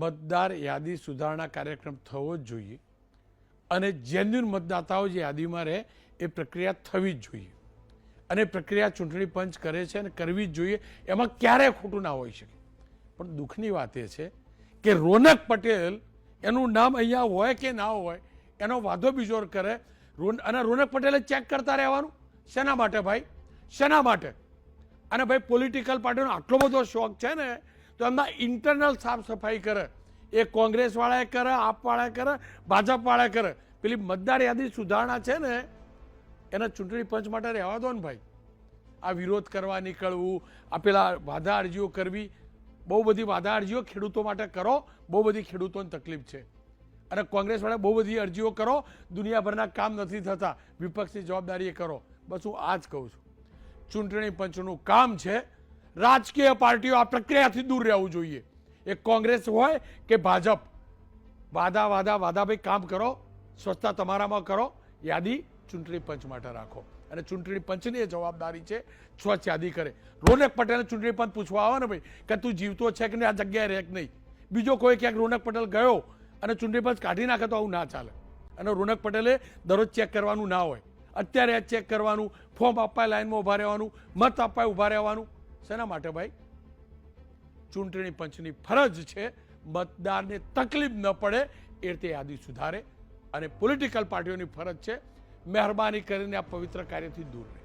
મતદાર યાદી સુધારણા કાર્યક્રમ થવો જ જોઈએ અને જેન્યુઅન મતદાતાઓ જે યાદીમાં રહે એ પ્રક્રિયા થવી જ જોઈએ અને પ્રક્રિયા ચૂંટણી પંચ કરે છે અને કરવી જ જોઈએ, એમાં ક્યારેય ખોટું ના હોઈ શકે. પણ દુઃખની વાત એ છે કે રોનક પટેલ એનું નામ અહીંયા હોય કે ના હોય એનો વાંધો બીજો કરે અને રોનક પટેલે ચેક કરતા રહેવાનું. શેના માટે ભાઈ? શેના માટે? અને ભાઈ પોલિટિકલ પાર્ટીનો આટલો બધો શોખ છે ને તો એમના ઇન્ટરનલ સાફ સફાઈ કરે. એ કોંગ્રેસવાળાએ કરે, આપવાળાએ કરે, ભાજપવાળાએ કરે. પેલી મતદાર યાદી સુધારણા છે ને એના ચૂંટણી પંચ માટે રહેવા દો ને ભાઈ. આ વિરોધ કરવા નીકળવું, આ પેલા વાધા અરજીઓ કરવી, બહુ બધી વાધા અરજીઓ ખેડૂતો માટે કરો. બહુ બધી ખેડૂતોને તકલીફ છે અને કોંગ્રેસવાળા બહુ બધી અરજીઓ કરો, દુનિયાભરના કામ નથી થતા, વિપક્ષની જવાબદારી કરો. બસ હું આ જ કહું છું. ચૂંટણી પંચનું કામ છે રાજકીય પાર્ટીઓ આ પ્રક્રિયાથી દૂર રહેવું જોઈએ. એ કોંગ્રેસ હોય કે ભાજપ, વાદા ભાઈ કામ કરો, સ્વચ્છતા તમારામાં કરો, યાદી ચૂંટણી પંચ માટે રાખો અને ચૂંટણી પંચની એ જવાબદારી છે સ્વચ્છ યાદી કરે. રોનક પટેલને ચૂંટણી પંચ પૂછવા આવે ને ભાઈ કે તું જીવતો છે કે નહીં, આ જગ્યાએ રહે કે નહીં. બીજો કોઈ ક્યાંક રોનક પટેલ ગયો અને ચૂંટણી પંચ કાઢી નાખે તો આવું ના ચાલે. અને રોનક પટેલે દરરોજ ચેક કરવાનું ના હોય, અત્યારે ચેક કરવાનું, ફોર્મ આપવા લાઈનમાં ઉભા રહેવાનું, મત આપવા ઉભા રહેવાનું. શેના માટે ભાઈ? ચૂંટણી પંચની ફરજ છે મતદારને તકલીફ ન પડે એ રીતે યાદી સુધારે અને પોલિટિકલ પાર્ટીઓની ફરજ છે મહેરબાની કરીને આ પવિત્ર કાર્યથી દૂર રહે.